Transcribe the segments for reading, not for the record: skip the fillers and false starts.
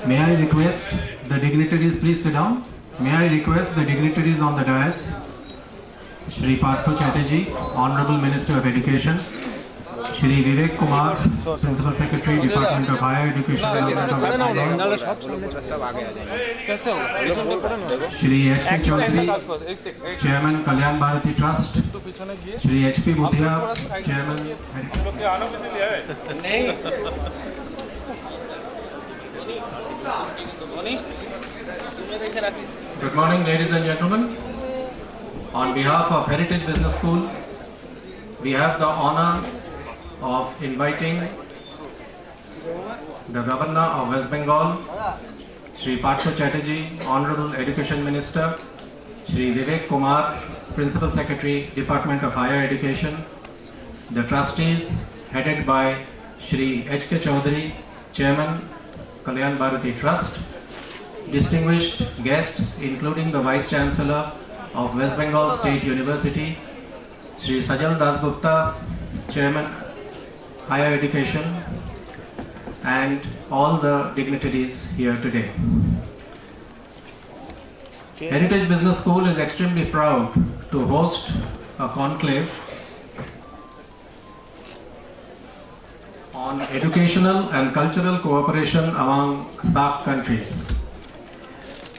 May I request the dignitaries please sit down? May I request the dignitaries on the dais, Shri Partho Chatterjee, Honorable Minister of Education, Shri Vivek Kumar, Principal Secretary, Department of Higher Education, Government of West Bengal, Shri H.K. Chaudhary, Chairman, Kalyan Bharati Trust, Shri H.P. Budhia, Chairman. Good morning, ladies and gentlemen. On behalf of Heritage Business School, we have the honor of inviting the Governor of West Bengal, Shri Partho Chatterjee, Honorable Education Minister, Shri Vivek Kumar, Principal Secretary, Department of Higher Education, the trustees headed by Shri H.K. Chaudhary, Chairman, Kalyan Bharati Trust, distinguished guests including the Vice Chancellor of West Bengal State University, Shri Sajal Das Gupta, Chairman, Higher Education, and all the dignitaries here today. Heritage Business School is extremely proud to host a conclave on educational and cultural cooperation among SAARC countries.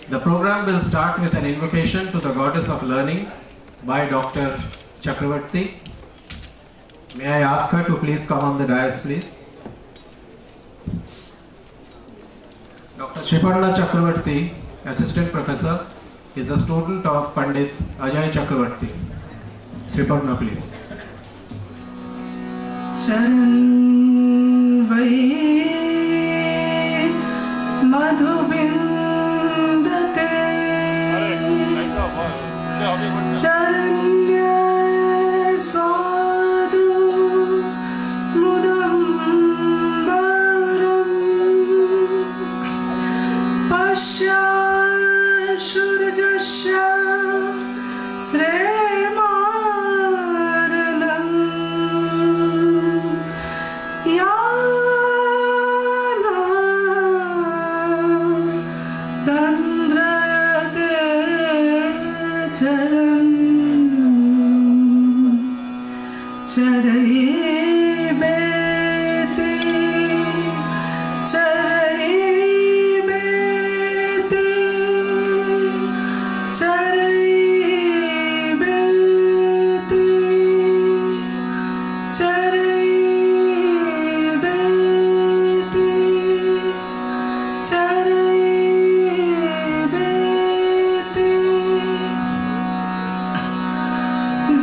The program will start with an invocation to the Goddess of Learning by Dr. Chakravarti. May I ask her to please come on the dais, please? Dr. Sriparna Chakravarti, Assistant Professor, is a student of Pandit Ajay Chakravarti. Sriparna, please. Charan vai madhubindate charanya swadu mudambaram pasya shurjasya sremaranam yana tandrayate charan charai beti charai beti charai beti charai beti charai beti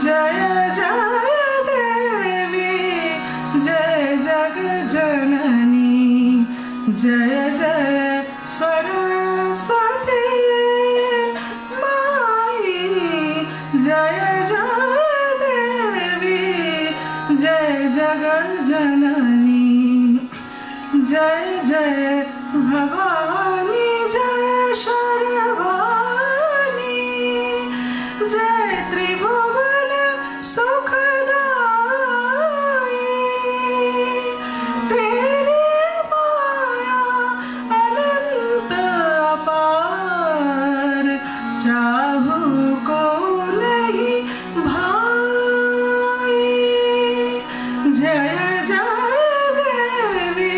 jaya jaya devi jaya jagjanani jaya jaya saraswati mai jaya jaya devi jaya jagjanani jaya jaya bhavani jaya sharvani jaya tribhuvan sukhdayi tere maya anant apar chahu ko nahi bhai jaya jaya devi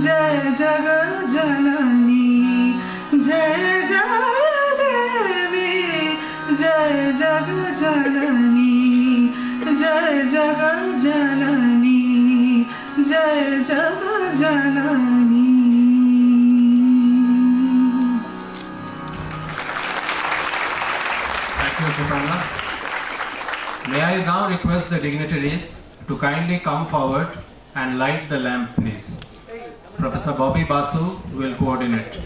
jaya jagjanani jaya jaya devi jaya jagjanani jaya jagjanani jaya jagjanani. Thank you, Sriparna. May I now request the dignitaries to kindly come forward and light the lamp, please. Professor Bobby Basu will coordinate.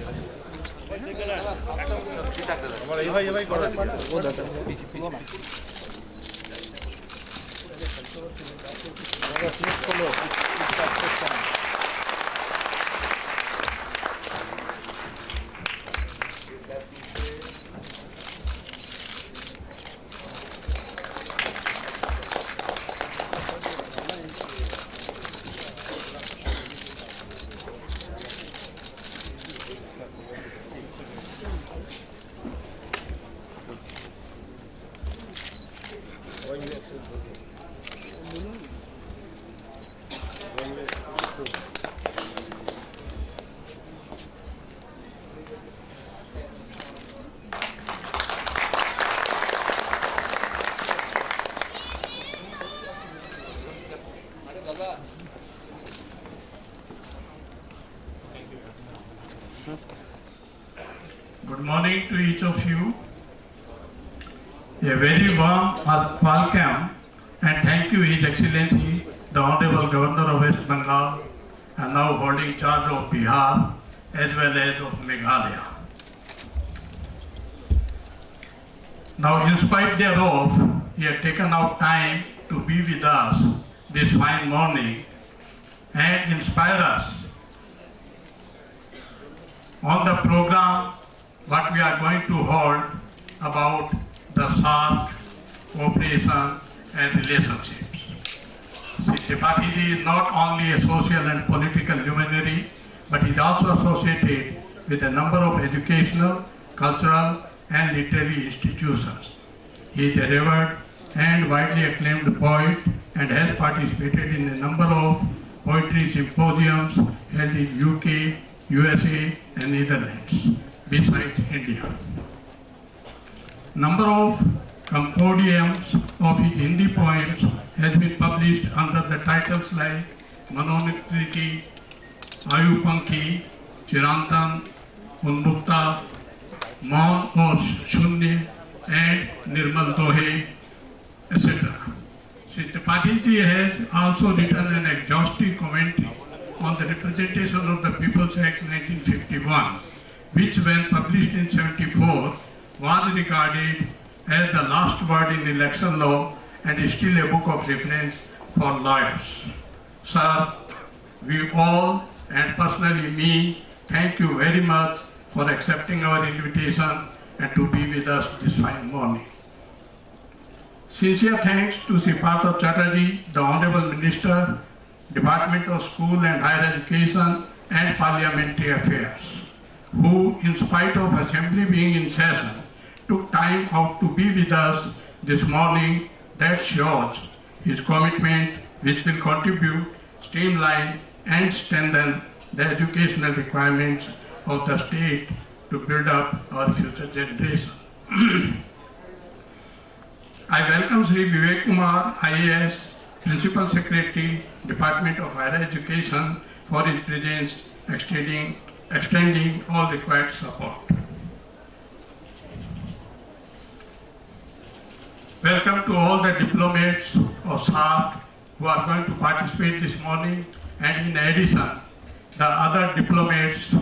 Good morning to each of you. A very warm welcome and thank you, His Excellency, the Honorable Governor of West Bengal, and now holding charge of Bihar as well as of Meghalaya. Now, in spite thereof, he had taken out time to be with us this fine morning and inspire us on the program what we are going to hold about the SAARC cooperation and relationships. Sri Tripathi is not only a social and political luminary, but is also associated with a number of educational, cultural, and literary institutions. He is a revered and widely acclaimed poet and has participated in a number of poetry symposiums held in UK, USA, and Netherlands, besides India. Number of compendiums of his Hindi poems has been published under the titles like Manonukriti, Ayupankhi, Chirantan, Unmukta, Maun or Shunny, and Nirmal Dohe, etc. Sri Tripathi ji has also written an exhaustive commentary on the Representation of the People's Act 1951, which when published in 1974 was regarded as the last word in election law and is still a book of reference for lawyers. Sir, we all, and personally me, thank you very much for accepting our invitation and to be with us this fine morning. Sincere thanks to Sri Partha Chatterjee, the Honorable Minister, Department of School and Higher Education and Parliamentary Affairs, who, in spite of Assembly being in session, took time out to be with us this morning. That shows his commitment, which will contribute, streamline, and strengthen the educational requirements of the state to build up our future generation. I welcome Sri Vivek Kumar, IAS, Principal Secretary, Department of Higher Education, for his presence, extending all required support. Welcome to all the diplomats of SAARC who are going to participate this morning, and in addition, the other diplomats,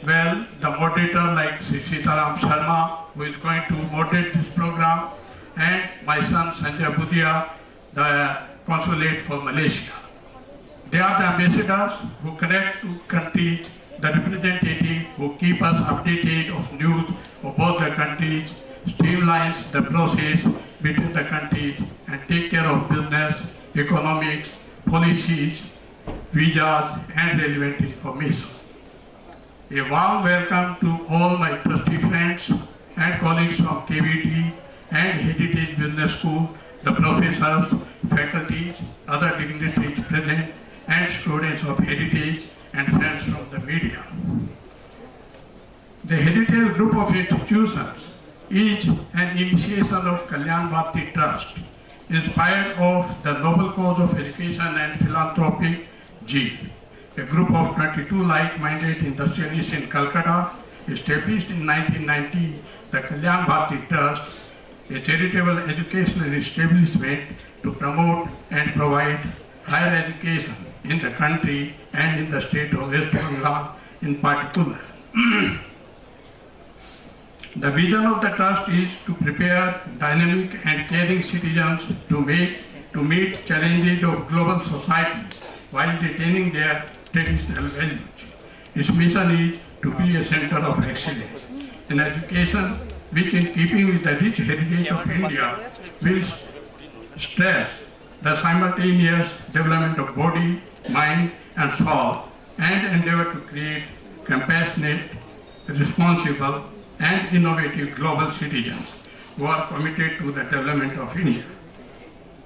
well, the moderator like Sri Sitaram Sharma, who is going to moderate this program, and my son Sanjay Budia, the consulate for Malaysia. They are the ambassadors who connect to countries, the representatives who keep us updated of news of both the countries, streamlines the process between the countries, and take care of business, economics, policies, visas, and relevant information. A warm welcome to all my trustee friends and colleagues from KVT and Heritage Business School, the professors, faculties, other dignitaries present, and students of Heritage and friends from the media. The Heritage Group of Institutions is an initiation of Kalyan Bharti Trust, inspired of the noble cause of education and philanthropy, G. A group of 22 like-minded industrialists in Calcutta established in 1990 the Kalyan Bharti Trust, a charitable educational establishment to promote and provide higher education in the country and in the state of West Bengal in particular. The vision of the trust is to prepare dynamic and caring citizens to meet challenges of global society while retaining their traditional values. Its mission is to be a center of excellence in education, which in keeping with the rich heritage of India will stress the simultaneous development of body, mind, and soul, and endeavor to create compassionate, responsible, and innovative global citizens who are committed to the development of India.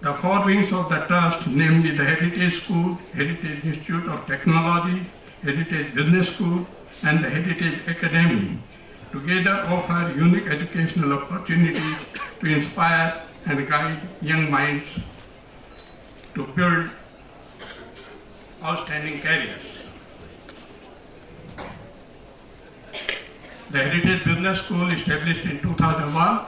The four wings of the trust, namely the Heritage School, Heritage Institute of Technology, Heritage Business School, and the Heritage Academy, together offer unique educational opportunities to inspire and guide young minds to build outstanding careers. The Heritage Business School, established in 2001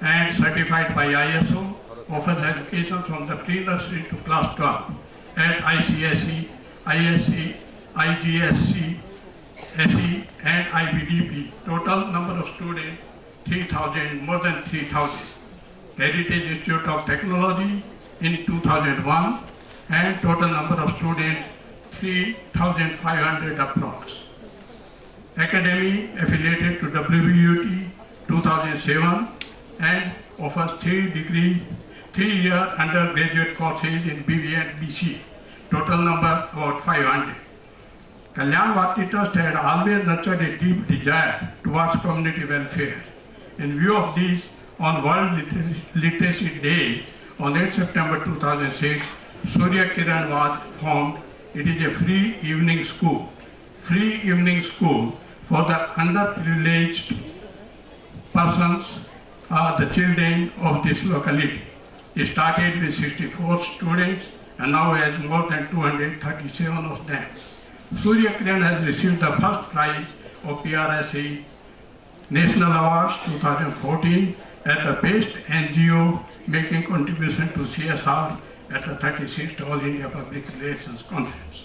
and certified by ISO, offers education from the pre-nursery to class 12 at ICSE, ISC, IGSC, SE and IBDP. Total number of students 3,000, more than 3,000. Heritage Institute of Technology in 2001 and total number of students 3,500 approx. Academy affiliated to WBUT 2007 and offers 3-year undergraduate courses in BB and BC. Total number about 500. Kalyan Bharti Trust had always nurtured a deep desire towards community welfare. In view of this, on World Literacy Day on 8 September 2006, Surya Kiran was formed. It is a free evening school for the underprivileged persons, the children of this locality. It started with 64 students and now has more than 237 of them. Surya Kiran has received the first prize of PRSE National Awards 2014 as the best NGO making contribution to CSR at the 36th All India Public Relations Conference.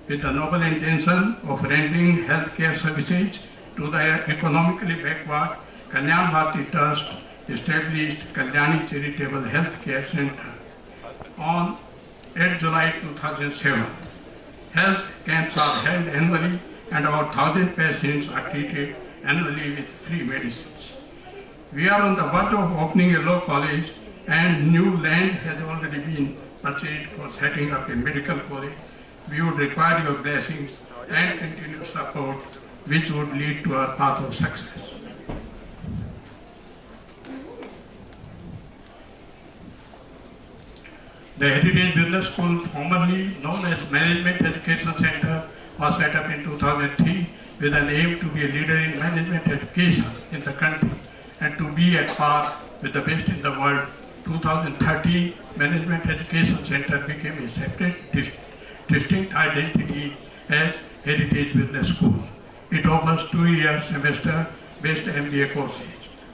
With the noble intention of rendering healthcare services to the economically backward, Kalyan Bharti Trust established Kalyani Charitable Healthcare Center on 8 July 2007. Health camps are held annually and about 1,000 patients are treated annually with free medicines. We are on the verge of opening a law college and new land has already been purchased for setting up a medical college. We would require your blessings and continued support which would lead to our path of success. The Heritage Business School, formerly known as Management Education Center, was set up in 2003 with an aim to be a leader in management education in the country and to be at par with the best in the world. 2013, Management Education Center became a separate, distinct identity as Heritage Business School. It offers 2-year semester-based MBA courses.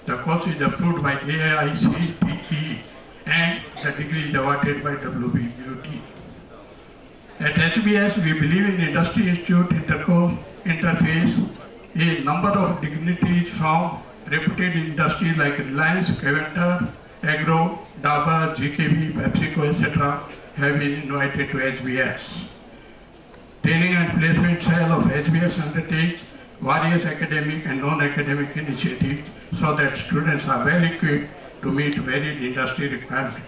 The course is approved by AICTE and the degree is awarded by WBUT. At HBS, we believe in Industry Institute interface. A number of dignitaries from reputed industries like Reliance, Caventar, Agro, Dabur, GKB, PepsiCo, etc. have been invited to HBS. Training and placement cell of HBS undertakes various academic and non-academic initiatives so that students are well equipped to meet varied industry requirements.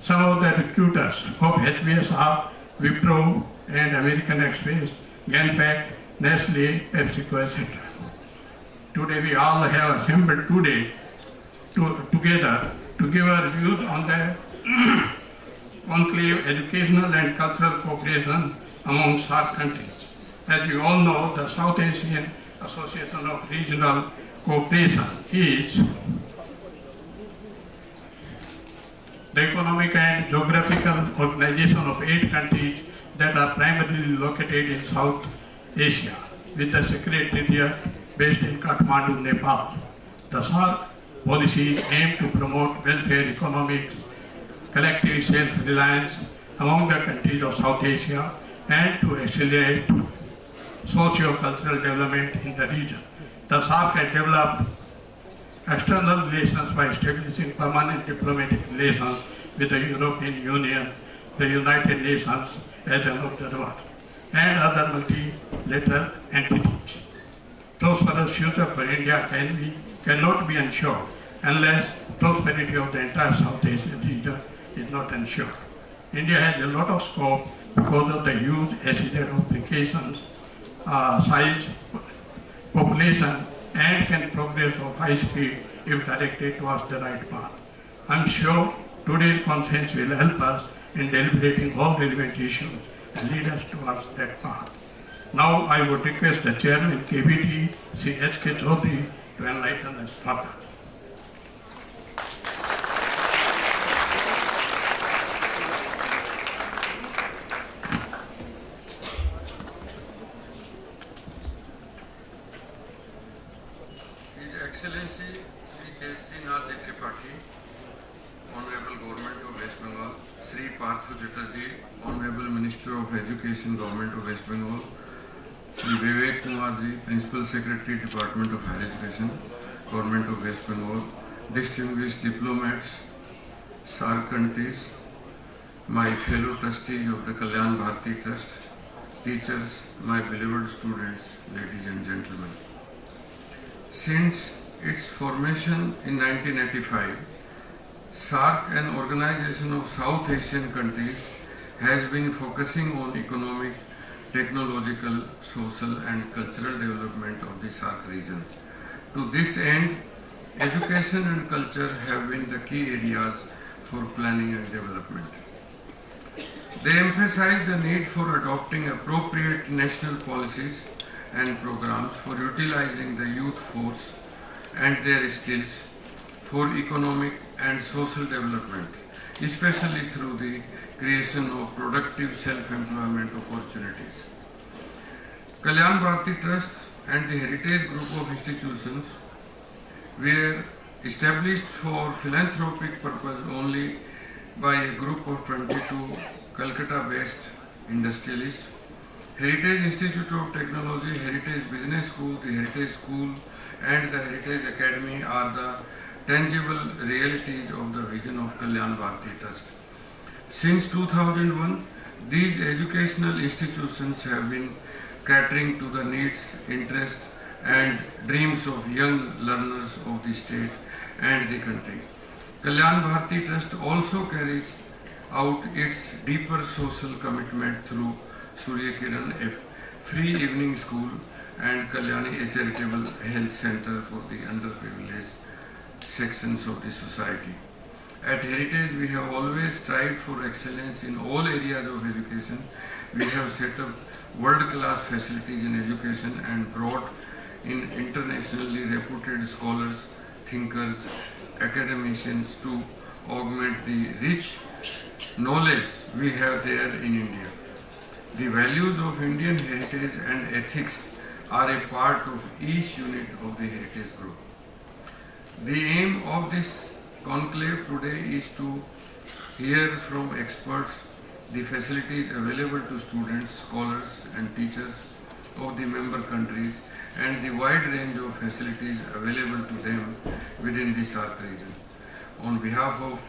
Some of the recruiters of HBS are Wipro and American Express, Genpact, Nestle, PepsiCo, etc. Today we all have assembled together to give our views on the Conclave educational and cultural cooperation among SAARC countries. As you all know, the South Asian Association of Regional Cooperation is the economic and geographical organization of 8 countries that are primarily located in South Asia, with the secretariat based in Kathmandu, Nepal. The SAARC policies aim to promote welfare economics, collective self-reliance among the countries of South Asia and to accelerate socio-cultural development in the region. The SAARC has developed external relations by establishing permanent diplomatic relations with the European Union, the United Nations as an observer, and other multilateral entities. Prosperous future for India cannot be ensured unless prosperity of the entire South Asian region is not ensured. India has a lot of scope because of the huge SEZ applications, size, population, and can progress of high speed if directed towards the right path. I'm sure today's conference will help us in deliberating all relevant issues and lead us towards that path. Now I would request the Chairman KBT, Sri H.K. Chaudhary, to enlighten us further. Excellency Sri Kesrinath Tripathi, Honorable Government of West Bengal, Sri Partho Chatterjee, Honorable Minister of Education, Government of West Bengal, Sri Vivek Kumar ji, Principal Secretary, Department of Higher Education, Government of West Bengal, distinguished diplomats, SAARC countries, my fellow trustees of the Kalyan Bharati Trust, teachers, my beloved students, ladies and gentlemen. Since its formation in 1985, SAARC, an organization of South Asian countries, has been focusing on economic, technological, social and cultural development of the SAARC region. To this end, education and culture have been the key areas for planning and development. They emphasize the need for adopting appropriate national policies and programs for utilizing the youth force and their skills for economic and social development, especially through the creation of productive self-employment opportunities. Kalyan Bharati Trust and the Heritage Group of institutions were established for philanthropic purpose only by a group of 22 Kolkata-based industrialists. Heritage Institute of Technology, Heritage Business School, the Heritage School and the Heritage Academy are the tangible realities of the vision of Kalyan Bharati Trust. Since 2001, these educational institutions have been catering to the needs, interests and dreams of young learners of the state and the country. Kalyan Bharati Trust also carries out its deeper social commitment through Surya Kiran, a free evening school, and Kalyani, a charitable health center for the underprivileged sections of the society. At Heritage, we have always strived for excellence in all areas of education. We have set up world-class facilities in education and brought in internationally reputed scholars, thinkers, academicians to augment the rich knowledge we have there in India. The values of Indian heritage and ethics are a part of each unit of the heritage group. The aim of this conclave today is to hear from experts the facilities available to students, scholars and teachers of the member countries and the wide range of facilities available to them within the SAARC region. On behalf of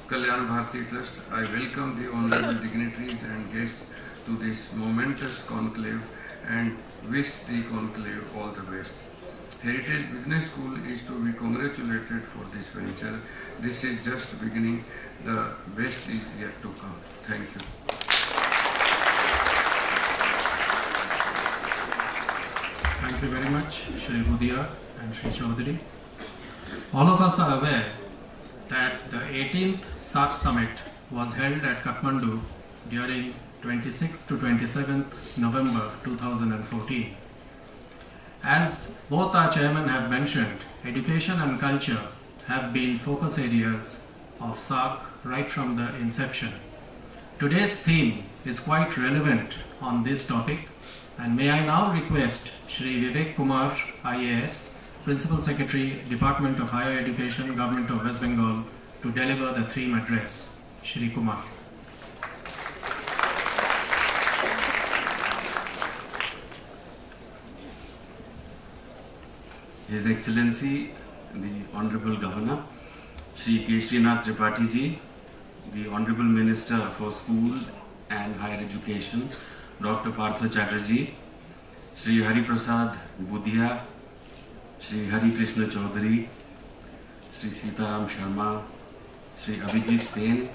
Kalyan Bharati Trust, I welcome the honorable dignitaries and guests to this momentous conclave and wish the conclave all the best. Heritage Business School is to be congratulated for this venture. This is just beginning. The best is yet to come. Thank you. Thank you very much, Shri Budia and Shri Chaudhary. All of us are aware that the 18th SAARC Summit was held at Kathmandu during 26th to 27th November 2014. As both our chairmen have mentioned, education and culture have been focus areas of SAARC right from the inception. Today's theme is quite relevant on this topic, and may I now request Shri Vivek Kumar, IAS, Principal Secretary, Department of Higher Education, Government of West Bengal, to deliver the theme address. Shri Kumar. His Excellency, the Honorable Governor, Shri Kesrinath Tripathi ji, the Honorable Minister for School and Higher Education, Dr. Partho Chatterjee, Shri Hari Prasad Budia, Shri Hari Krishna Chaudhary, Shri Sitaram Sharma, Shri Abhijit Sen,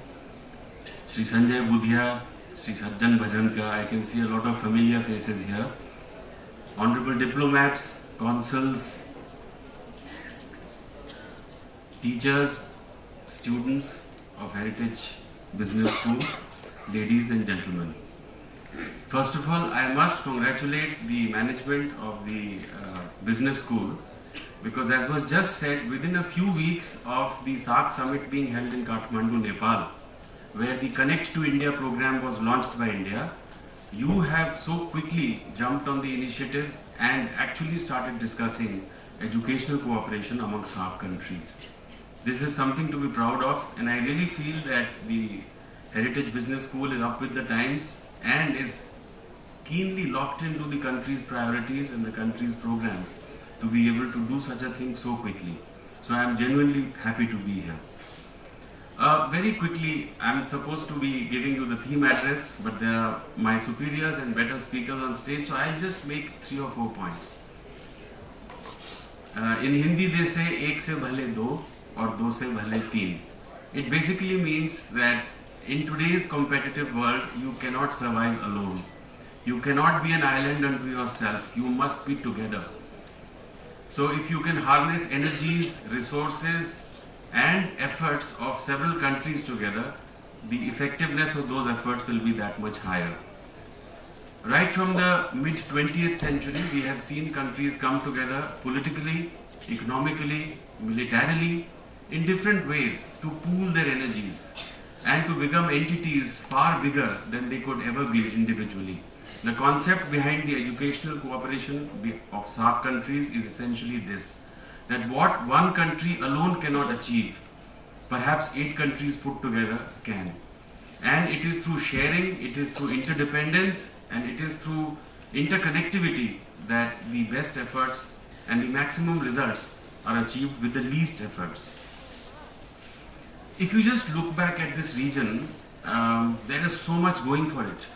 Shri Sanjay Budia, Shri Sajjan Bhajanka. I can see a lot of familiar faces here. Honorable diplomats, consuls, teachers, students of Heritage Business School, ladies and gentlemen. First of all, I must congratulate the management of the business school, because as was just said, within a few weeks of the SAARC summit being held in Kathmandu, Nepal, where the Connect to India program was launched by India, you have so quickly jumped on the initiative and actually started discussing educational cooperation among SAARC countries. This is something to be proud of, and I really feel that the Heritage Business School is up with the times and is keenly locked into the country's priorities and the country's programs to be able to do such a thing so quickly. So I am genuinely happy to be here. Very quickly, I am supposed to be giving you the theme address, but there are my superiors and better speakers on stage, so I'll just make 3 or 4 points. In Hindi they say ek se bhale do or do se bhale teen. It basically means that in today's competitive world, you cannot survive alone. You cannot be an island unto yourself. You must be together. So if you can harness energies, resources and efforts of several countries together, the effectiveness of those efforts will be that much higher. Right from the mid-20th century, we have seen countries come together politically, economically, militarily, in different ways to pool their energies and to become entities far bigger than they could ever be individually. The concept behind the educational cooperation of SAARC countries is essentially this, that what one country alone cannot achieve, perhaps 8 countries put together can. And it is through sharing, it is through interdependence, and it is through interconnectivity that the best efforts and the maximum results are achieved with the least efforts. If you just look back at this region, there is so much going for it.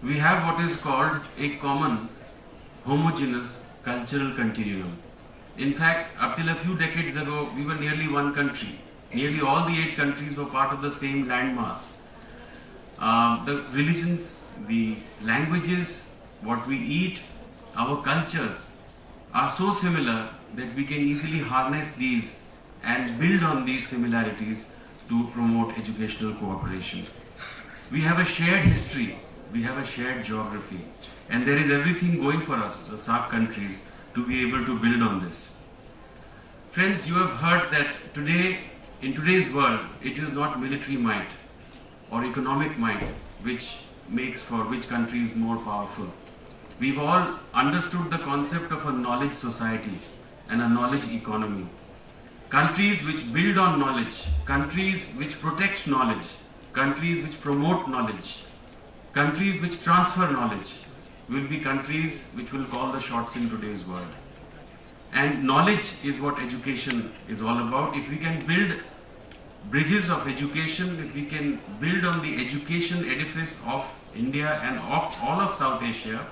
We have what is called a common, homogeneous cultural continuum. In fact, up till a few decades ago, we were nearly one country. Nearly all the 8 countries were part of the same landmass. The religions, the languages, what we eat, our cultures are so similar that we can easily harness these and build on these similarities to promote educational cooperation. We have a shared history, we have a shared geography, and there is everything going for us, the SAARC countries, to be able to build on this. Friends, you have heard that today, in today's world, it is not military might or economic might which makes for which country is more powerful. We've all understood the concept of a knowledge society and a knowledge economy. Countries which build on knowledge, countries which protect knowledge, countries which promote knowledge, countries which transfer knowledge will be countries which will call the shots in today's world. And knowledge is what education is all about. If we can build bridges of education, if we can build on the education edifice of India and of all of South Asia,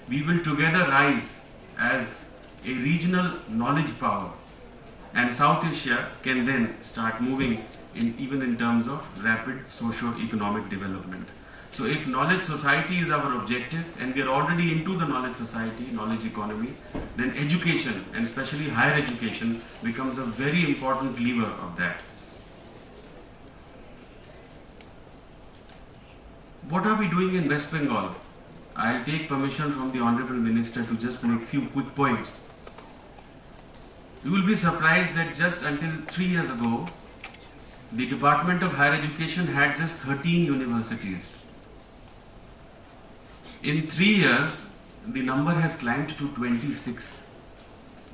we will together rise as a regional knowledge power. And South Asia can then start moving even in terms of rapid socio-economic development. So if knowledge society is our objective, and we are already into the knowledge society, knowledge economy, then education, and especially higher education, becomes a very important lever of that. What are we doing in West Bengal? I'll take permission from the Honorable Minister to just make a few quick points. You will be surprised that just until 3 years ago, the Department of Higher Education had just 13 universities. In 3 years, the number has climbed to 26.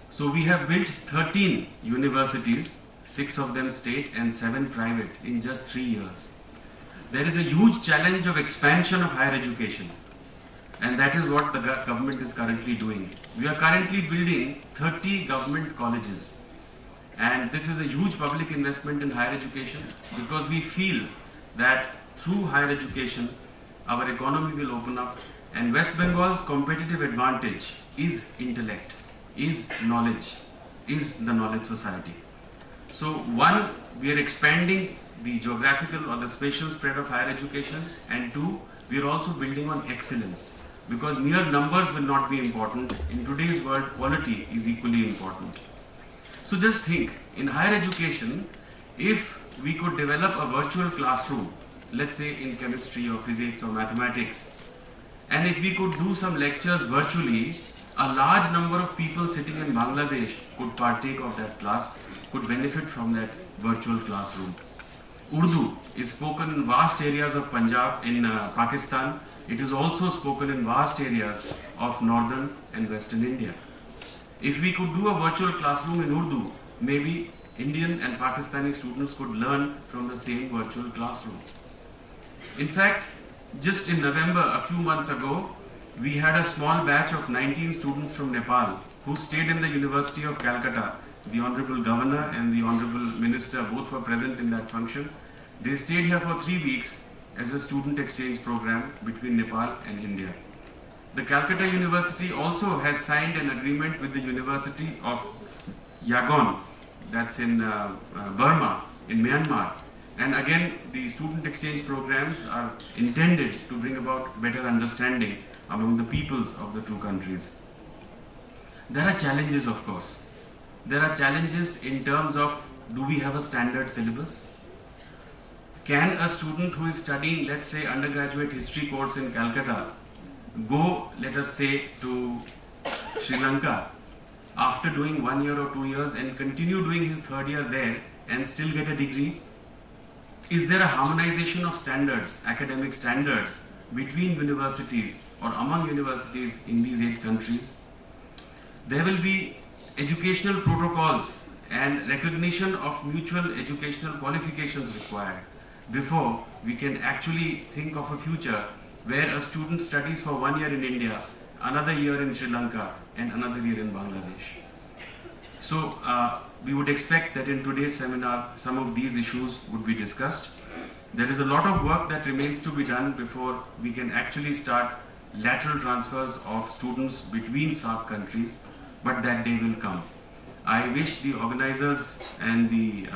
So we have built 13 universities, 6 of them state and 7 private in just 3 years. There is a huge challenge of expansion of higher education, and that is what the government is currently doing. We are currently building 30 government colleges, and this is a huge public investment in higher education because we feel that through higher education our economy will open up, and West Bengal's competitive advantage is intellect, is knowledge, is the knowledge society. So one, we are expanding the geographical or the spatial spread of higher education, and 2, we are also building on excellence, because mere numbers will not be important. In today's world, quality is equally important. So just think, in higher education, if we could develop a virtual classroom, let's say in chemistry or physics or mathematics, and if we could do some lectures virtually, a large number of people sitting in Bangladesh could partake of that class, could benefit from that virtual classroom. Urdu is spoken in vast areas of Punjab in Pakistan. It is also spoken in vast areas of northern and western India. If we could do a virtual classroom in Urdu, maybe Indian and Pakistani students could learn from the same virtual classroom. In fact, just in November, a few months ago, we had a small batch of 19 students from Nepal who stayed in the University of Calcutta. The Honorable Governor and the Honorable Minister both were present in that function. They stayed here for 3 weeks as a student exchange program between Nepal and India. The Calcutta University also has signed an agreement with the University of Yangon, that's in Burma, in Myanmar. And again, the student exchange programs are intended to bring about better understanding among the peoples of the two countries. There are challenges, of course. There are challenges in terms of, do we have a standard syllabus? Can a student who is studying, let's say, undergraduate history course in Calcutta, go, let us say, to Sri Lanka after doing 1 year or 2 years and continue doing his third year there and still get a degree? Is there a harmonization of standards, academic standards, between universities or among universities in these 8 countries? There will be educational protocols and recognition of mutual educational qualifications required before we can actually think of a future where a student studies for 1 year in India, another year in Sri Lanka, and another year in Bangladesh. So we would expect that in today's seminar, some of these issues would be discussed. There is a lot of work that remains to be done before we can actually start lateral transfers of students between SAARC countries, but that day will come. I wish the organizers and the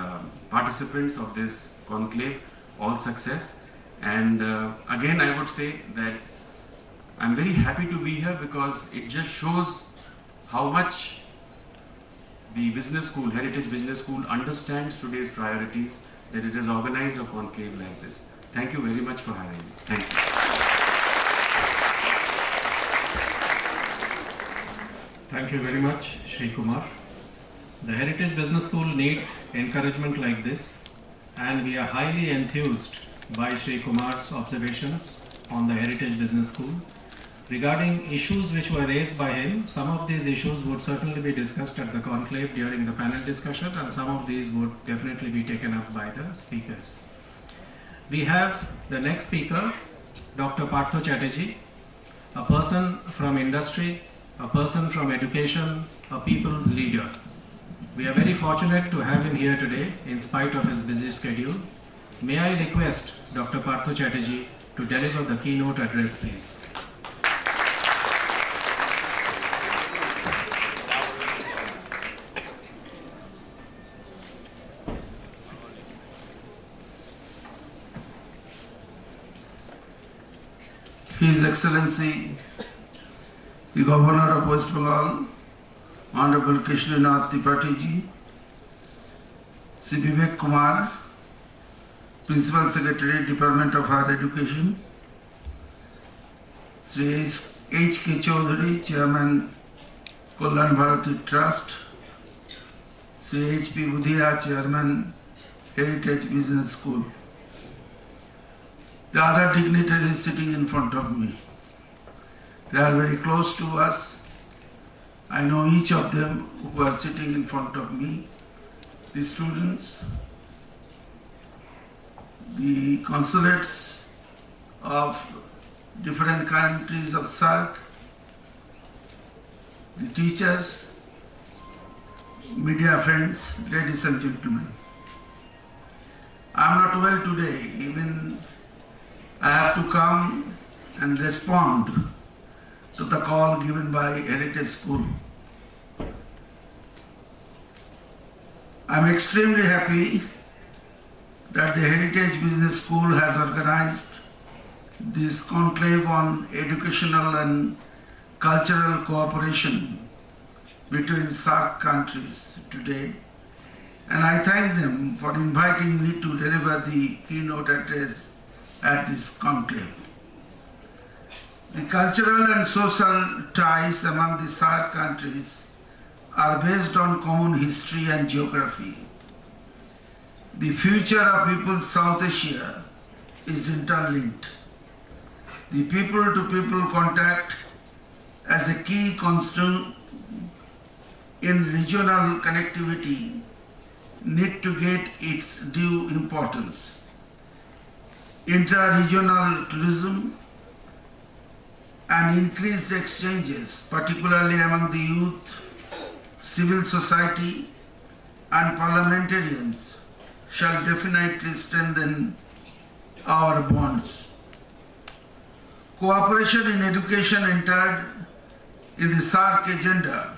participants of this conclave all success. And again, I would say that I'm very happy to be here because it just shows how much the business school, Heritage Business School, understands today's priorities, that it has organized a conclave like this. Thank you very much for having me. Thank you. Thank you very much, Shri Kumar. The Heritage Business School needs encouragement like this, and we are highly enthused by Shri Kumar's observations on the Heritage Business School. Regarding issues which were raised by him, some of these issues would certainly be discussed at the conclave during the panel discussion, and some of these would definitely be taken up by the speakers. We have the next speaker, Dr. Partho Chatterjee, a person from industry, a person from education, a people's leader. We are very fortunate to have him here today in spite of his busy schedule. May I request Dr. Partho Chatterjee to deliver the keynote address, please. His Excellency, the Governor of West Bengal, Honorable Keshrinath Tripathi ji, Sri Vivek Kumar, Principal Secretary, Department of Higher Education, Sri H.K. Chaudhary, Chairman, Kalyan Bharati Trust, Sri H.P. Budhia, Chairman, Heritage Business School. The other dignitaries sitting in front of me, they are very close to us. I know each of them who are sitting in front of me, the students, the consulates of different countries of SAARC, the teachers, media friends, ladies and gentlemen. I am not well today, even I have to come and respond to the call given by Heritage School. I am extremely happy that the Heritage Business School has organized this conclave on educational and cultural cooperation between SAARC countries today, and I thank them for inviting me to deliver the keynote address at this conclave. The cultural and social ties among the SAARC countries are based on common history and geography. The future of people's South Asia is interlinked. The people-to-people contact as a key in regional connectivity need to get its due importance. Intra-regional tourism and increased exchanges, particularly among the youth, civil society and parliamentarians, shall definitely strengthen our bonds. Cooperation in education entered in the SAARC agenda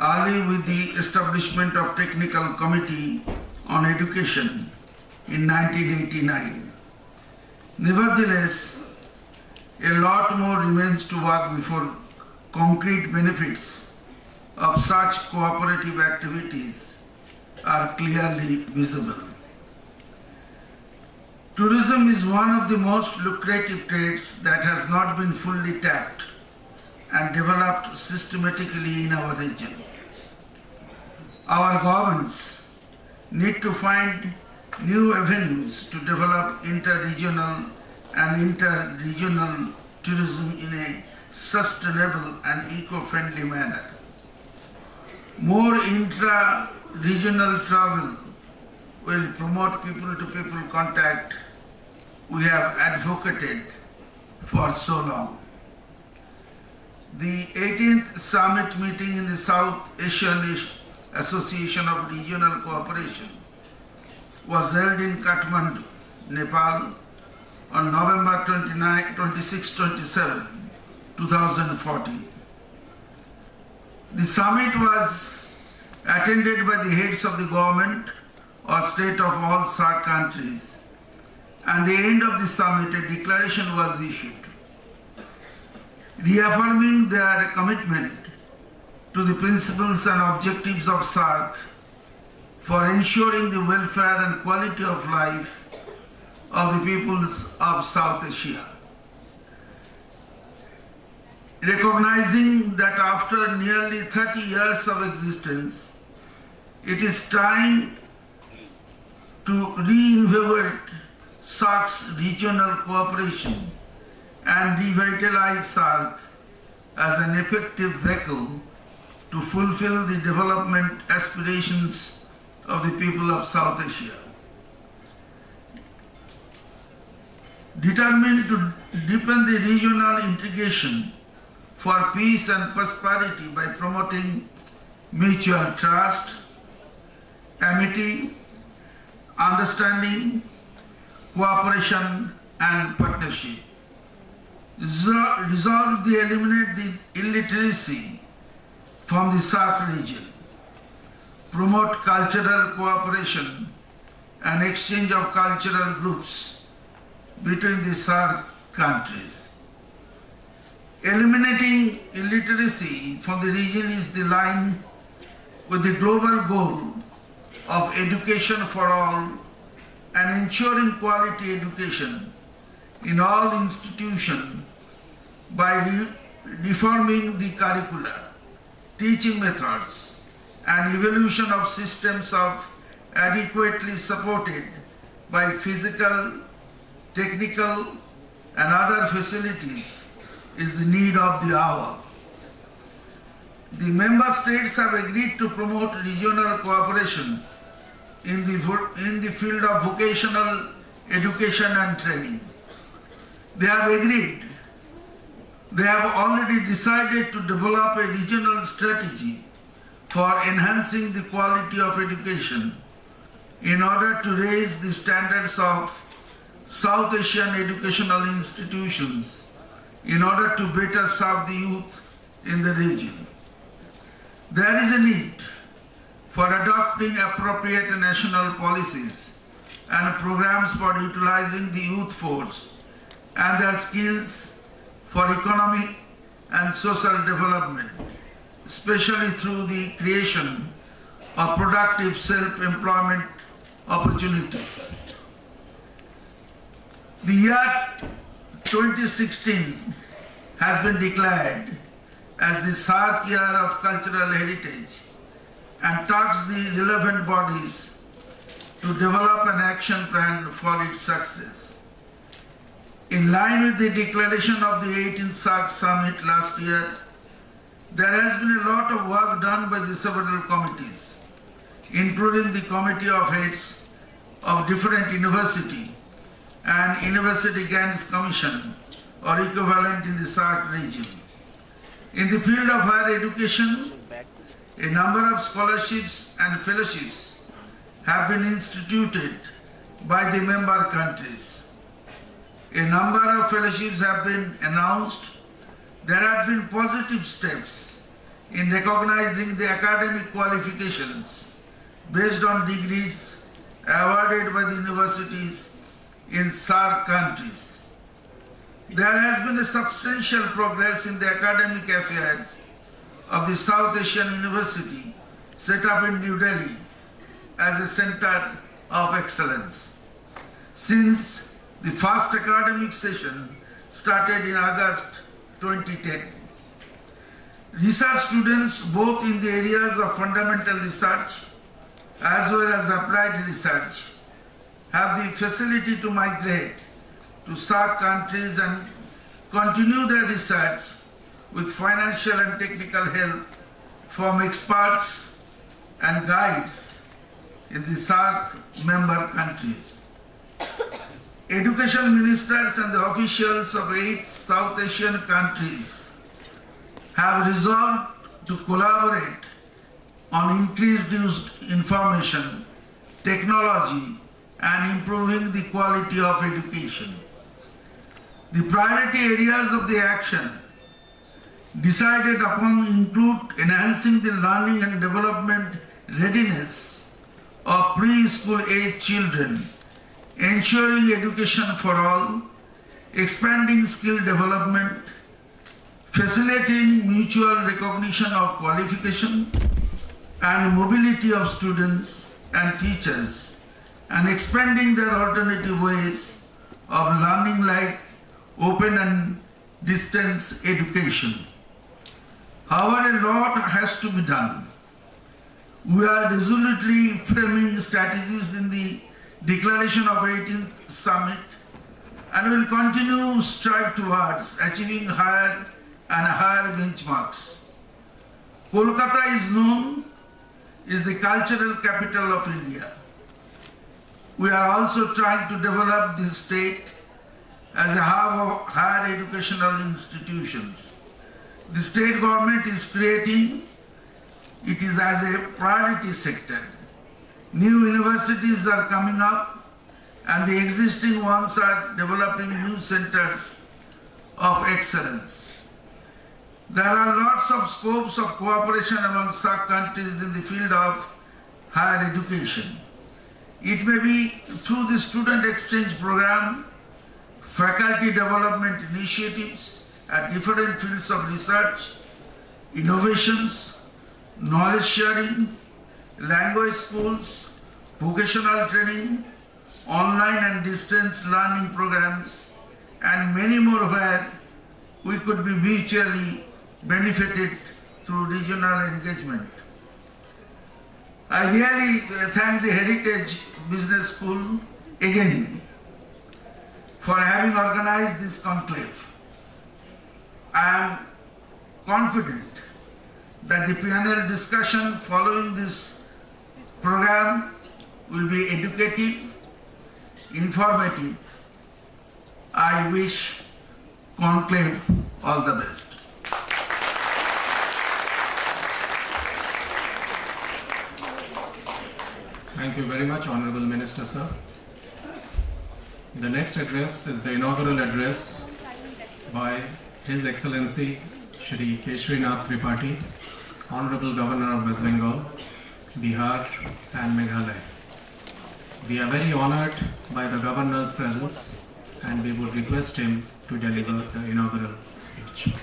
early with the establishment of Technical Committee on Education in 1989. Nevertheless, a lot more remains to work before concrete benefits of such cooperative activities are clearly visible. Tourism is one of the most lucrative trades that has not been fully tapped and developed systematically in our region. Our governments need to find new avenues to develop inter-regional and inter-regional tourism in a sustainable and eco-friendly manner. More intra-regional travel will promote people-to-people contact we have advocated for so long. The 18th summit meeting in the South Asian Association of Regional Cooperation was held in Kathmandu, Nepal on November 26-27, 2014. The summit was attended by the heads of the government or state of all SAARC countries. At the end of the summit, a declaration was issued, reaffirming their commitment to the principles and objectives of SAARC for ensuring the welfare and quality of life of the peoples of South Asia. Recognizing that after nearly 30 years of existence, it is time to reinvigorate SAARC's regional cooperation and revitalize SAARC as an effective vehicle to fulfill the development aspirations of the people of South Asia. Determined to deepen the regional integration for peace and prosperity by promoting mutual trust, amity, understanding, cooperation and partnership. Resolve to eliminate the illiteracy from the SAARC region. Promote cultural cooperation and exchange of cultural groups between the SAARC countries. Eliminating illiteracy from the region is the line with the global goal of education for all and ensuring quality education in all institutions by reforming the curricula, teaching methods, and evolution of systems of adequately supported by physical, technical, and other facilities is the need of the hour. The member states have agreed to promote regional cooperation in the field of vocational education and training. They have agreed. They have already decided to develop a regional strategy for enhancing the quality of education in order to raise the standards of South Asian educational institutions in order to better serve the youth in the region. There is a need for adopting appropriate national policies and programs for utilizing the youth force and their skills for economic and social development, especially through the creation of productive self-employment opportunities. The year 2016 has been declared as the SAARC Year of Cultural Heritage and tasks the relevant bodies to develop an action plan for its success. In line with the declaration of the 18th SAARC Summit last year, there has been a lot of work done by the several committees, including the Committee of Heads of different university and University Grants Commission or equivalent in the SAARC region. In the field of higher education, a number of scholarships and fellowships have been instituted by the member countries. A number of fellowships have been announced. There have been positive steps in recognizing the academic qualifications based on degrees awarded by the universities in SAARC countries. There has been a substantial progress in the academic affairs of the South Asian University set up in New Delhi as a center of excellence. Since the first academic session started in August 2010, research students both in the areas of fundamental research as well as applied research have the facility to migrate to SAARC countries and continue their research with financial and technical help from experts and guides in the SAARC member countries. Education ministers and the officials of 8 South Asian countries have resolved to collaborate on increased use information, technology, and improving the quality of education. The priority areas of the action decided upon include enhancing the learning and development readiness of preschool age children, ensuring education for all, expanding skill development, facilitating mutual recognition of qualification and mobility of students and teachers, and expanding their alternative ways of learning like open and distance education. However, a lot has to be done. We are resolutely framing strategies in the Declaration of 18th Summit and will continue to strive towards achieving higher and higher benchmarks. Kolkata is known as the cultural capital of India. We are also trying to develop this state as a hub of higher educational institutions. The state government is creating it is as a priority sector. New universities are coming up and the existing ones are developing new centers of excellence. There are lots of scopes of cooperation among SAARC countries in the field of higher education. It may be through the student exchange program, faculty development initiatives at different fields of research, innovations, knowledge sharing, language schools, vocational training, online and distance learning programs, and many more where we could be mutually benefited through regional engagement. I really thank the Heritage Business School again for having organized this conclave. I am confident that the panel discussion following this program will be educative, informative. I wish Conclave all the best. Thank you very much, Honorable Minister, sir. The next address is the inaugural address by His Excellency Shri Keshrinath Tripathi, Honorable Governor of West Bengal, Bihar and Meghalaya. We are very honored by the Governor's presence and we would request him to deliver the inaugural speech.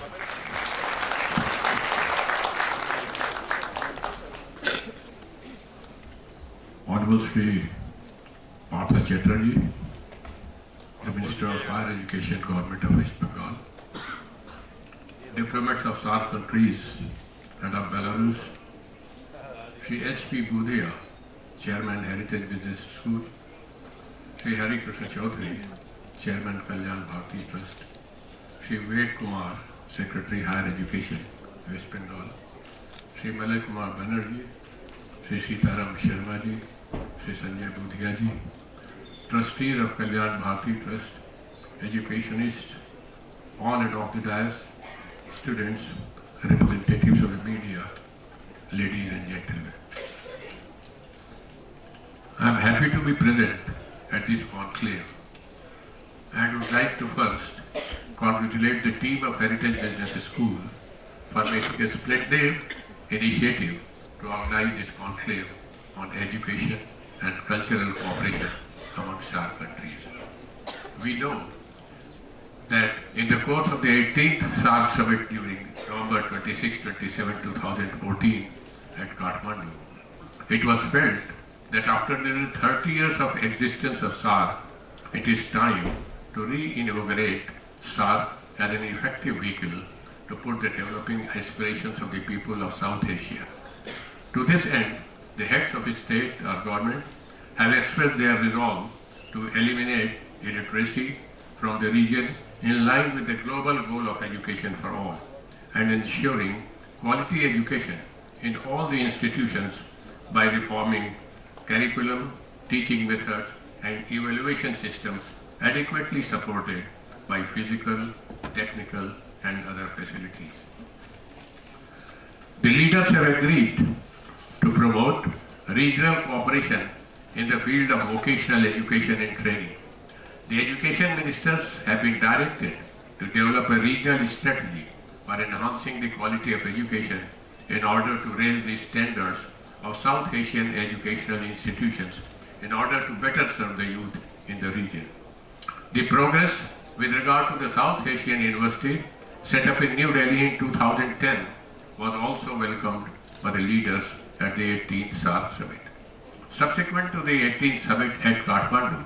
Honorable Shri Partha Chatterjee, the Minister of Higher Education, Government of West Bengal, diplomats of SAARC countries and of Belarus, Shri S.P. Budhia, Chairman Heritage Business School, Shri Hari Krishna Chaudhary, Chairman Kalyan Bharati Trust, Shri Vivek Kumar, Secretary Higher Education, West Bengal, Sri Malay Kumar Banerjee, Sri Sitaram Sharma ji, Sri Sanjay Budhia ji, trustees of Kalyan Bharati Trust, educationists on and off the dais, students, representatives of the media, ladies and gentlemen. I am happy to be present at this conclave and would like to first congratulate the team of Heritage Business School for making a splendid initiative to organize this conclave on education and cultural cooperation among SAARC countries. We know that in the course of the 18th SAARC Summit during November 26-27, 2014 at Kathmandu, it was felt that after nearly 30 years of existence of SAARC, it is time to re-inaugurate SAARC as an effective vehicle to put the developing aspirations of the people of South Asia. To this end, the heads of state or government have expressed their resolve to eliminate illiteracy from the region in line with the global goal of education for all and ensuring quality education in all the institutions by reforming curriculum, teaching methods and evaluation systems adequately supported by physical, technical and other facilities. The leaders have agreed to promote regional cooperation in the field of vocational education and training. The education ministers have been directed to develop a regional strategy for enhancing the quality of education in order to raise the standards of South Asian educational institutions in order to better serve the youth in the region. The progress with regard to the South Asian University set up in New Delhi in 2010 was also welcomed by the leaders at the 18th SAARC Summit. Subsequent to the 18th Summit at Kathmandu,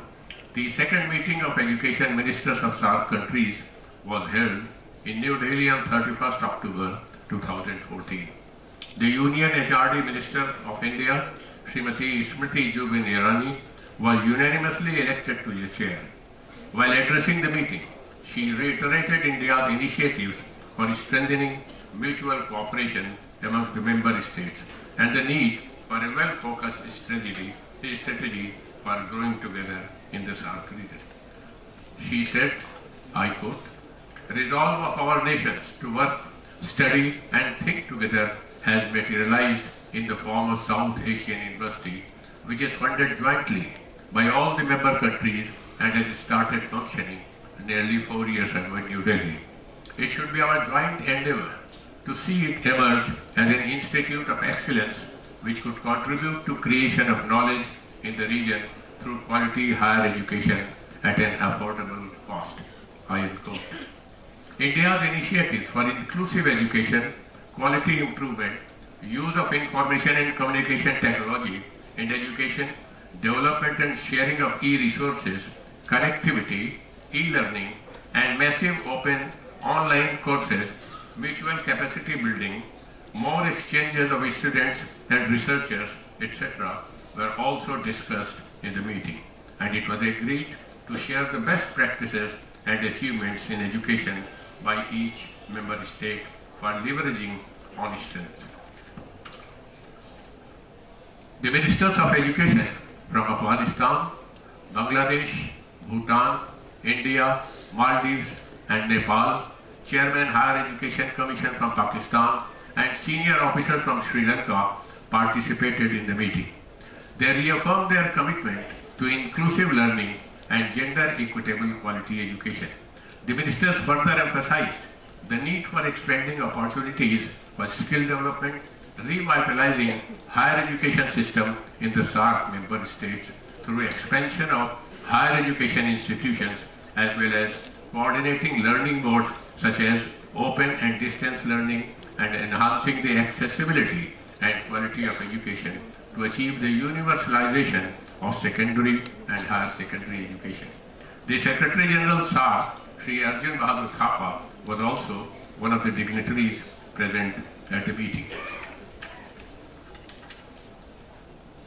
the second meeting of education ministers of SAARC countries was held in New Delhi on 31st October 2014. The Union HRD Minister of India, Srimati Smriti Zubin Irani, was unanimously elected to the chair. While addressing the meeting, she reiterated India's initiatives for strengthening mutual cooperation amongst the member states and the need for a well-focused strategy for growing together in the SAARC region. She said, I quote, "Resolve of our nations to work, study and think together has materialized in the form of South Asian University, which is funded jointly by all the member countries and has started functioning nearly 4 years ago in New Delhi. It should be our joint endeavor to see it emerge as an institute of excellence which could contribute to creation of knowledge in the region through quality higher education at an affordable cost." I end quote. India's initiatives for inclusive education, quality improvement, use of information and communication technology in education, development and sharing of e-resources, connectivity, e-learning, and massive open online courses, mutual capacity building, more exchanges of students and researchers, etc. were also discussed in the meeting, and it was agreed to share the best practices and achievements in education by each member state for leveraging on strength. The ministers of education from Afghanistan, Bangladesh, Bhutan, India, Maldives and Nepal, Chairman Higher Education Commission from Pakistan and senior officers from Sri Lanka participated in the meeting. They reaffirmed their commitment to inclusive learning and gender equitable quality education. The ministers further emphasized the need for expanding opportunities for skill development, revitalizing higher education system in the SAARC member states through expansion of higher education institutions as well as coordinating learning modes such as open and distance learning and enhancing the accessibility and quality of education to achieve the universalization of secondary and higher secondary education. The Secretary General SAARC, Sri Arjun Bahadur Thapa, was also one of the dignitaries present at the meeting.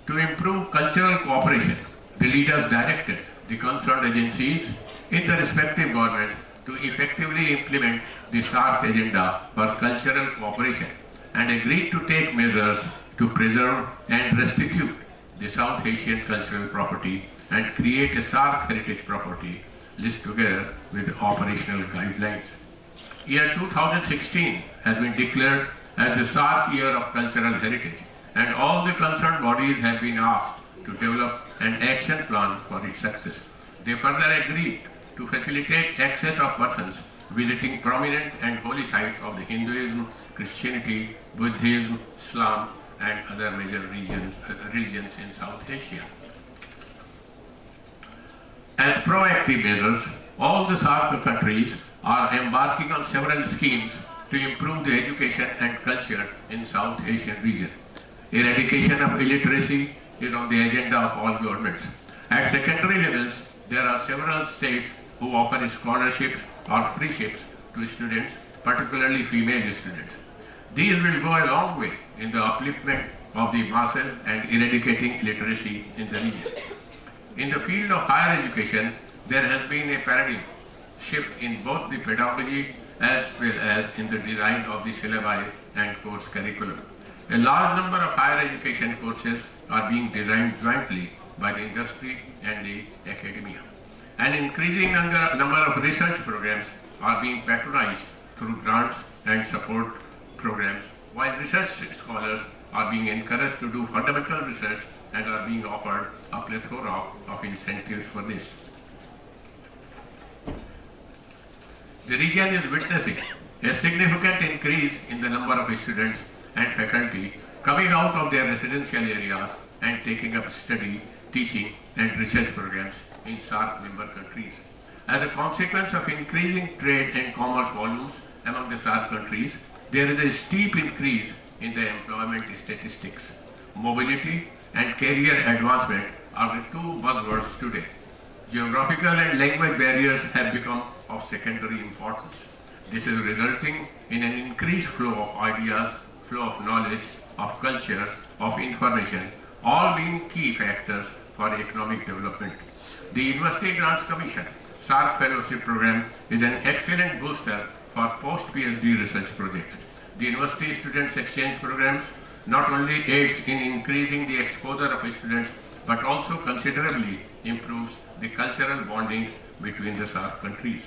To improve cultural cooperation, the leaders directed the concerned agencies in the respective governments to effectively implement the SAARC agenda for cultural cooperation and agreed to take measures to preserve and restitute the South Asian cultural property and create a SAARC heritage property list together with operational guidelines. Year 2016 has been declared as the SAARC Year of Cultural Heritage, and all the concerned bodies have been asked to develop an action plan for its success. They further agreed to facilitate access of persons visiting prominent and holy sites of the Hinduism, Christianity, Buddhism, Islam, and other major religions in South Asia. As proactive measures, all the SAARC countries are embarking on several schemes to improve the education and culture in South Asian region. Eradication of illiteracy is on the agenda of all governments. At secondary levels, there are several states who offer scholarships or free ships to students, particularly female students. These will go a long way in the upliftment of the masses and eradicating illiteracy in the region. In the field of higher education, there has been a paradigm shift in both the pedagogy as well as in the design of the syllabi and course curriculum. A large number of higher education courses are being designed jointly by the industry and the academia. An increasing number of research programs are being patronized through grants and support programs, while research scholars are being encouraged to do fundamental research and are being offered a plethora of incentives for this. The region is witnessing a significant increase in the number of students and faculty coming out of their residential areas and taking up study, teaching, and research programs in SAARC member countries. As a consequence of increasing trade and commerce volumes among the SAARC countries, there is a steep increase in the employment statistics. Mobility and career advancement are the two buzzwords today. Geographical and language barriers have become of secondary importance. This is resulting in an increased flow of ideas, flow of knowledge, of culture, of information, all being key factors for economic development. The University Grants Commission SAARC Fellowship Program is an excellent booster for post-PhD research projects. The University Students Exchange Programs not only aids in increasing the exposure of students, but also considerably improves the cultural bondings between the SAARC countries.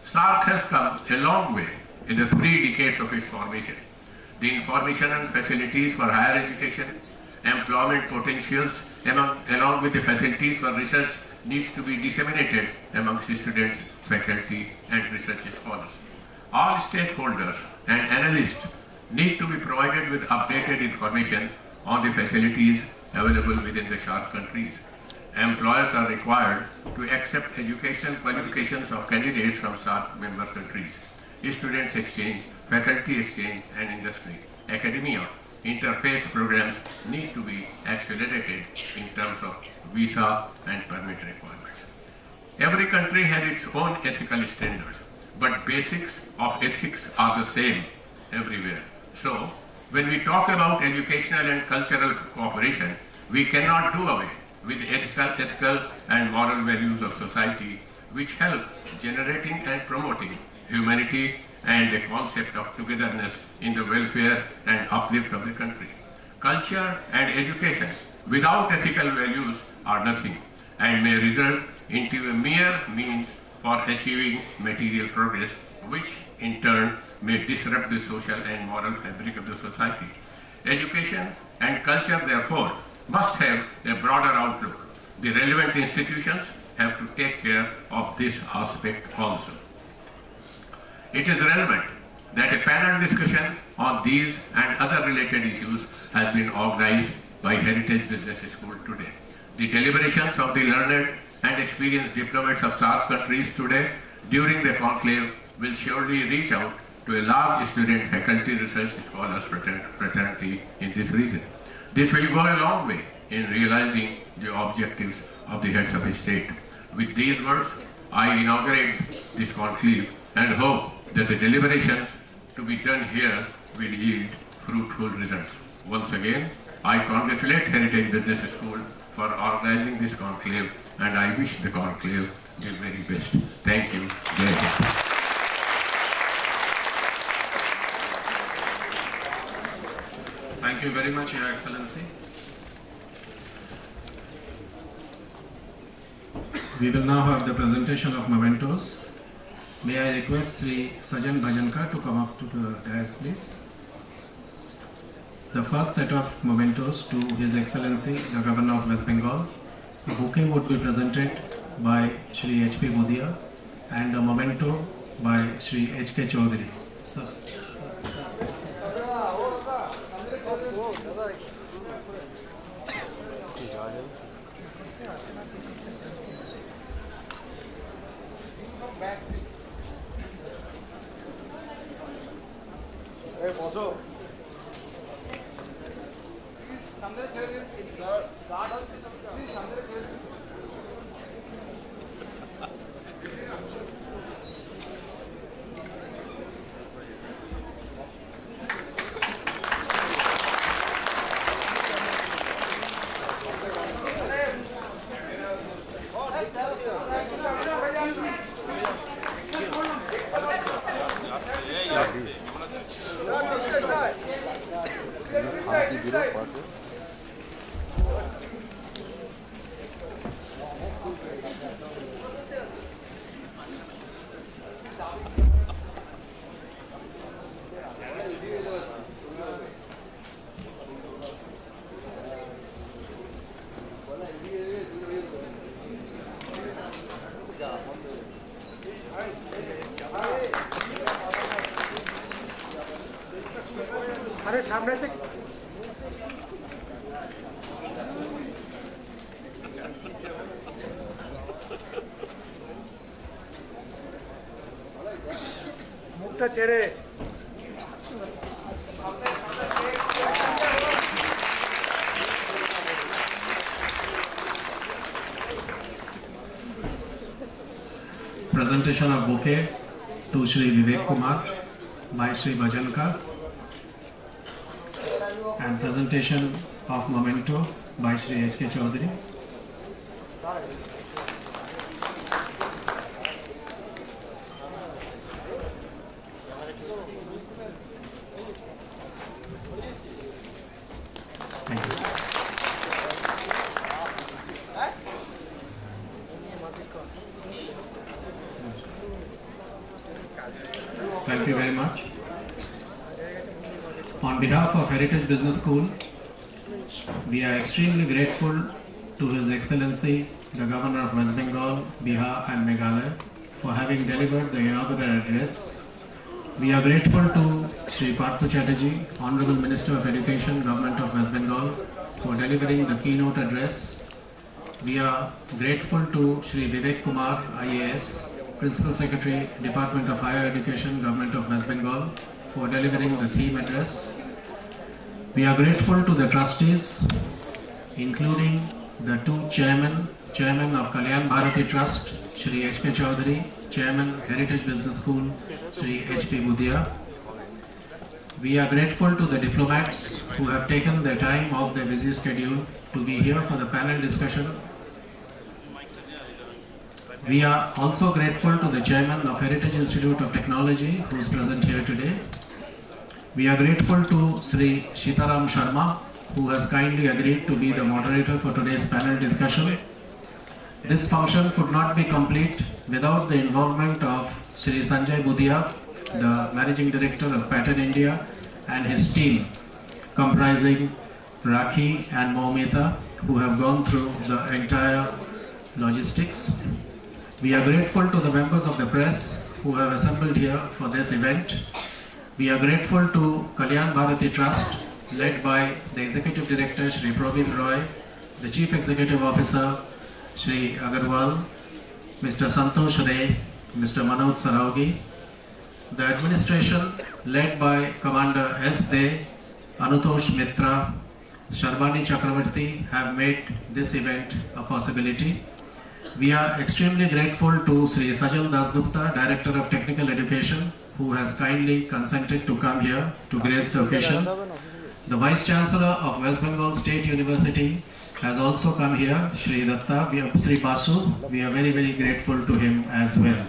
SAARC has come a long way in the 3 decades of its formation. The information and facilities for higher education, employment potentials, along with the facilities for research needs to be disseminated amongst students, faculty, and research scholars. All stakeholders and analysts need to be provided with updated information on the facilities available within the SAARC countries. Employers are required to accept educational qualifications of candidates from SAARC member countries. Students exchange, faculty exchange, and industry, academia, interface programs need to be accelerated in terms of visa and permit requirements. Every country has its own ethical standards, but basics of ethics are the same everywhere. So, when we talk about educational and cultural cooperation, we cannot do away with ethical and moral values of society which help generating and promoting humanity and the concept of togetherness in the welfare and uplift of the country. Culture and education without ethical values are nothing and may result into a mere means for achieving material progress, which in turn may disrupt the social and moral fabric of the society. Education and culture, therefore, must have a broader outlook. The relevant institutions have to take care of this aspect also. It is relevant that a panel discussion on these and other related issues has been organized by Heritage Business School today. The deliberations of the learned and experienced diplomats of SAARC countries today during the conclave will surely reach out to a large student, faculty, research scholars fraternity in this region. This will go a long way in realizing the objectives of the heads of state. With these words, I inaugurate this conclave and hope that the deliberations to be done here will yield fruitful results. Once again, I congratulate Heritage Business School for organizing this conclave and I wish the conclave the very best. Thank you. Jai Hind. Thank you very much, Your Excellency. We will now have the presentation of mementos. May I request Sri Sajan Bhajanka to come up to the dais, please. The first set of mementos to His Excellency, the Governor of West Bengal. A bouquet would be presented by Shri H.P. Budia and a memento by Shri H.K. Chaudhary. Sir. Presentation of bouquet to Shri Vivek Kumar by Shri Bhajanka, and presentation of memento by Shri H.K. Chaudhary. Thank you, sir. Thank you very much. On behalf of Heritage Business School, we are extremely grateful to His Excellency, the Governor of West Bengal, Bihar and Meghalaya for having delivered the inaugural address. We are grateful to Shri Partha Chatterjee, Honorable Minister of Education, Government of West Bengal, for delivering the keynote address. We are grateful to Shri Vivek Kumar, IAS, Principal Secretary, Department of Higher Education, Government of West Bengal, for delivering the theme address. We are grateful to the trustees, including the two chairmen of Kalyan Bharati Trust, Shri H.K. Chaudhary, Chairman, Heritage Business School, Shri H.P. Budia. We are grateful to the diplomats who have taken their time off their busy schedule to be here for the panel discussion. We are also grateful to the Chairman of Heritage Institute of Technology who is present here today. We are grateful to Sri Sitaram Sharma who has kindly agreed to be the moderator for today's panel discussion. This function could not be complete without the involvement of Sri Sanjay Budia, the Managing Director of Pattern India, and his team comprising Rakhi and Momita, who have gone through the entire logistics. We are grateful to the members of the press who have assembled here for this event. We are grateful to Kalyan Bharati Trust, led by the Executive Director Shri Praveen Roy, the Chief Executive Officer Shri Agarwal, Mr. Santosh Ray, Mr. Manoj Saraugi. The administration, led by Commander S. De, Anutosh Mitra, Sharmani Chakravarti, have made this event a possibility. We are extremely grateful to Sri Sajal Dasgupta, Director of Technical Education, who has kindly consented to come here to grace the occasion. The Vice Chancellor of West Bengal State University has also come here, Shri Datta, Shri Basu. We are very, very grateful to him as well.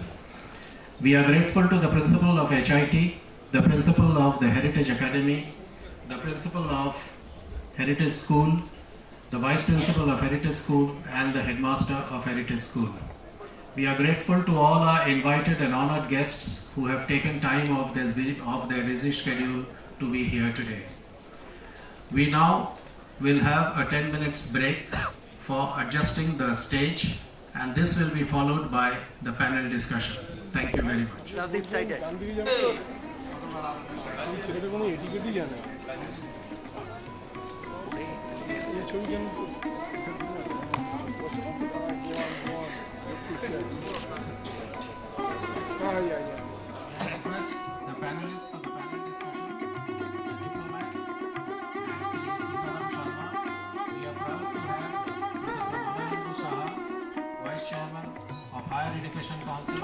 We are grateful to the principal of HIT, the principal of the Heritage Academy, the principal of Heritage School, the vice principal of Heritage School, and the headmaster of Heritage School. We are grateful to all our invited and honored guests who have taken time of their busy schedule to be here today. We now will have a 10 minutes break for adjusting the stage, and this will be followed by the panel discussion. Thank you very much. I request the panelists for the panel discussion, the diplomats, and Sri Sitaram Sharma. We are proud to have Professor Manavendra Saha, Vice Chairman of Higher Education Council.